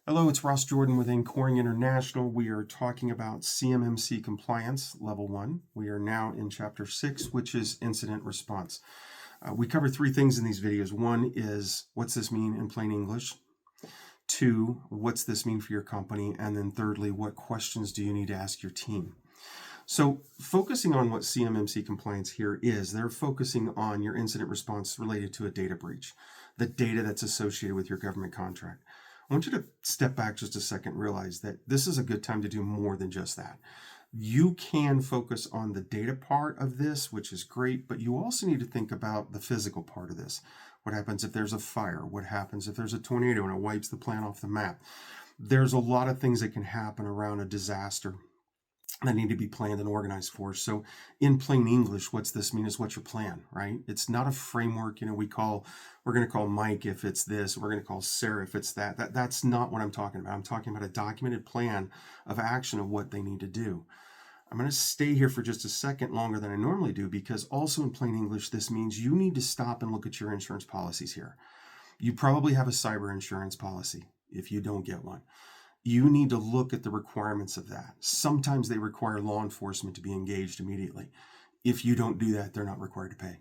Hello, it's Ross Jordan with Incoring International. We are talking about CMMC compliance, level 1. We are now in chapter 6, which is incident response. We cover three things in these videos. One is, what's this mean in plain English? Two, what's this mean for your company? And then thirdly, what questions do you need to ask your team? So focusing on what CMMC compliance here is, they're focusing on your incident response related to a data breach, the data that's associated with your government contract. I want you to step back just a second and realize that this is a good time to do more than just that. You can focus on the data part of this, which is great, but you also need to think about the physical part of this. What happens if there's a fire? What happens if there's a tornado and it wipes the plant off the map? There's a lot of things that can happen around a disaster that need to be planned and organized for. So in plain English, what's this mean is what's your plan, right? It's not a framework, we're going to call Mike if it's this, we're going to call Sarah if it's that. That's not what I'm talking about. I'm talking about a documented plan of action of what they need to do. I'm going to stay here for just a second longer than I normally do, because also in plain English, this means you need to stop and look at your insurance policies here. You probably have a cyber insurance policy if you don't get one. You need to look at the requirements of that. Sometimes they require law enforcement to be engaged immediately. If you don't do that, they're not required to pay.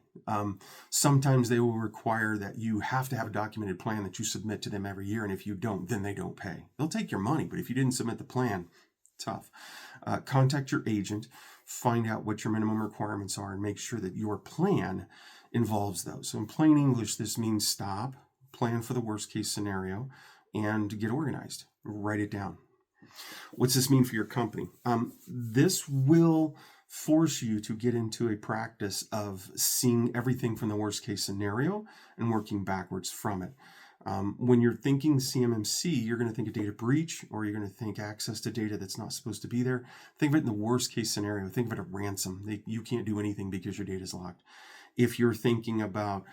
Sometimes they will require that you have to have a documented plan that you submit to them every year, and if you don't, then they don't pay. They'll take your money, but if you didn't submit the plan, tough. Contact your agent, find out what your minimum requirements are, and make sure that your plan involves those. So in plain English, this means stop, plan for the worst case scenario, and get organized. Write it down. What's this mean for your company? This will force you to get into a practice of seeing everything from the worst case scenario and working backwards from it. When you're thinking CMMC, you're going to think a data breach, or you're going to think access to data that's not supposed to be there. Think of it in the worst case scenario. Think of it a ransom. You can't do anything because your data is locked. If you're thinking about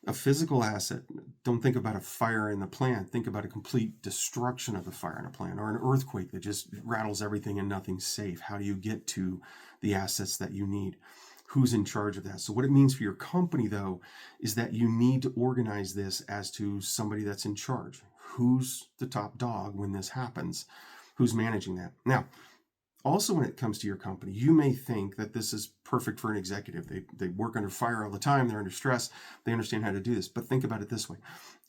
a physical asset, don't think about a fire in the plant. Think about a complete destruction of the fire in a plant, or an earthquake that just rattles everything and nothing's safe. How do you get to the assets that you need? Who's in charge of that? So what it means for your company, though, is that you need to organize this as to somebody that's in charge. Who's the top dog when this happens? Who's managing that? Now, also, when it comes to your company, you may think that this is perfect for an executive. They work under fire all the time. They're under stress. They understand how to do this. But think about it this way.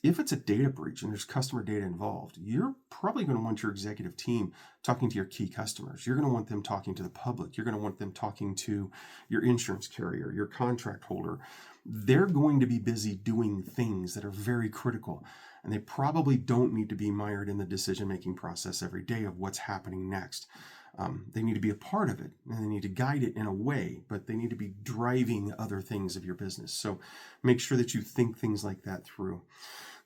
If it's a data breach and there's customer data involved, you're probably going to want your executive team talking to your key customers. You're going to want them talking to the public. You're going to want them talking to your insurance carrier, your contract holder. They're going to be busy doing things that are very critical. And they probably don't need to be mired in the decision-making process every day of what's happening next. They need to be a part of it, and they need to guide it in a way, but they need to be driving other things of your business. So make sure that you think things like that through.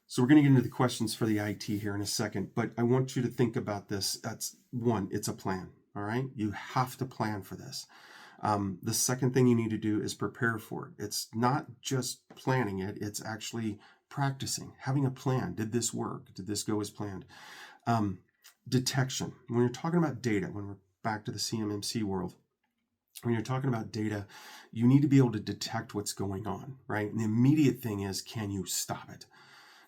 So we're going to get into the questions for the IT here in a second, but I want you to think about this. That's one, it's a plan. All right. You have to plan for this. The second thing you need to do is prepare for it. It's not just planning it. It's actually practicing, having a plan. Did this work? Did this go as planned? Detection. When you're talking about data, when we're back to the CMMC world, when you're talking about data, you need to be able to detect what's going on, right? And the immediate thing is, can you stop it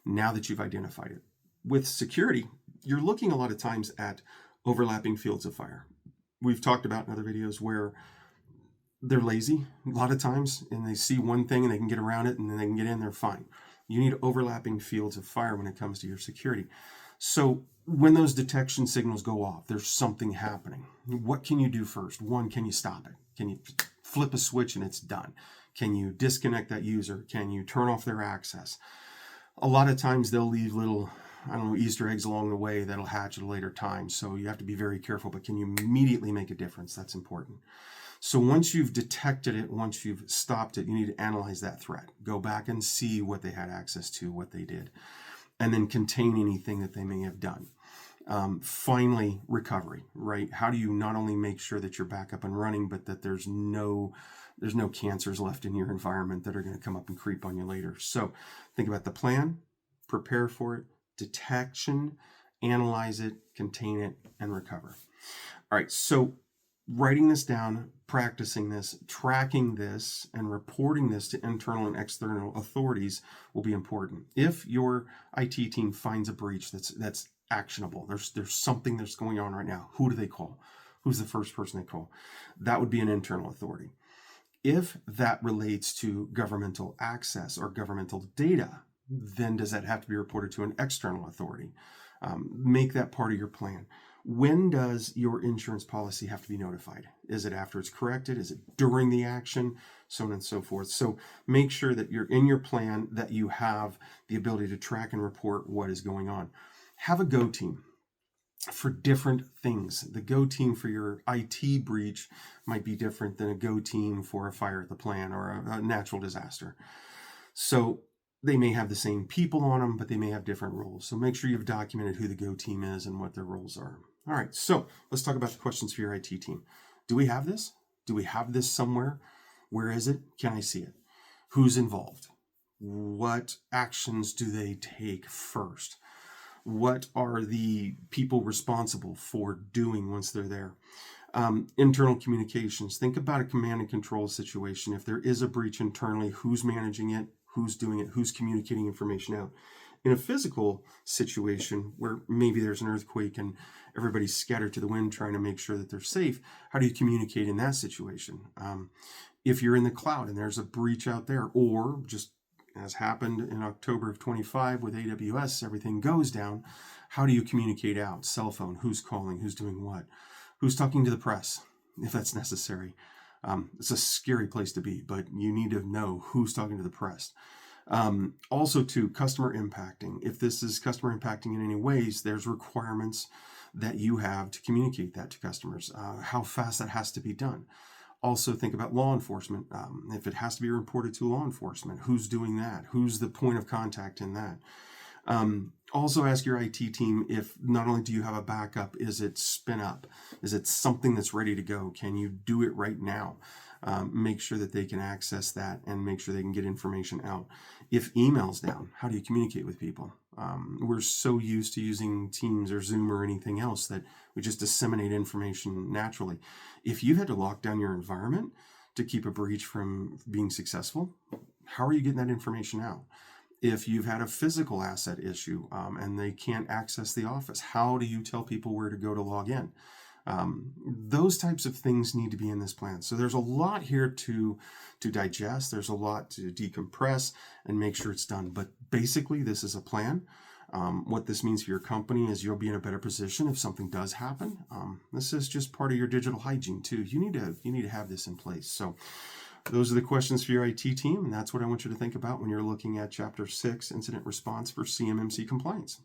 now that you've identified it? With security, you're looking a lot of times at overlapping fields of fire. We've talked about in other videos where they're lazy a lot of times, and they see one thing and they can get around it, and then they can get in, they're fine. You need overlapping fields of fire when it comes to your security. So when those detection signals go off, there's something happening. What can you do first? One, can you stop it? Can you flip a switch and it's done? Can you disconnect that user? Can you turn off their access? A lot of times they'll leave little, Easter eggs along the way that'll hatch at a later time. So you have to be very careful, but can you immediately make a difference? That's important. So once you've detected it, once you've stopped it, you need to analyze that threat. Go back and see what they had access to, what they did, and then contain anything that they may have done. Finally, recovery, right? How do you not only make sure that you're back up and running, but that there's no cancers left in your environment that are going to come up and creep on you later? So think about the plan, prepare for it, detection, analyze it, contain it, and recover. All right, so writing this down, practicing this, tracking this, and reporting this to internal and external authorities will be important. If your IT team finds a breach that's actionable. There's something that's going on right now. Who do they call? Who's the first person they call? That would be an internal authority. If that relates to governmental access or governmental data, then does that have to be reported to an external authority? Make that part of your plan. When does your insurance policy have to be notified? Is it after it's corrected? Is it during the action? So on and so forth. So make sure that you're in your plan, that you have the ability to track and report what is going on. Have a go team for different things. The go team for your IT breach might be different than a go team for a fire at the plant or a natural disaster. So they may have the same people on them, but they may have different roles. So make sure you've documented who the go team is and what their roles are. All right, so let's talk about the questions for your IT team. Do we have this? Do we have this somewhere? Where is it? Can I see it? Who's involved? What actions do they take first? What are the people responsible for doing once they're there? Internal communications. Think about a command and control situation. If there is a breach internally, who's managing it? Who's doing it? Who's communicating information out? In a physical situation where maybe there's an earthquake and everybody's scattered to the wind trying to make sure that they're safe, how do you communicate in that situation? If you're in the cloud and there's a breach out there, or just as happened in October of 25 with AWS, everything goes down, how do you communicate out? Cell phone, who's calling, who's doing what? Who's talking to the press, if that's necessary? It's a scary place to be, but you need to know who's talking to the press. Also to customer impacting. If this is customer impacting in any ways, there's requirements that you have to communicate that to customers, how fast that has to be done. Also think about law enforcement. If it has to be reported to law enforcement, who's doing that? Who's the point of contact in that? Also ask your IT team if not only do you have a backup, is it spin up? Is it something that's ready to go? Can you do it right now? Make sure that they can access that and make sure they can get information out. If email's down, how do you communicate with people? We're so used to using Teams or Zoom or anything else that we just disseminate information naturally. If you had to lock down your environment to keep a breach from being successful, how are you getting that information out? If you've had a physical asset issue and they can't access the office, how do you tell people where to go to log in? Those types of things need to be in this plan. So there's a lot here to digest. There's a lot to decompress and make sure it's done. But basically, this is a plan. What this means for your company is you'll be in a better position if something does happen. This is just part of your digital hygiene too. You need to have this in place. So those are the questions for your IT team, and that's what I want you to think about when you're looking at Chapter 6, Incident Response for CMMC Compliance.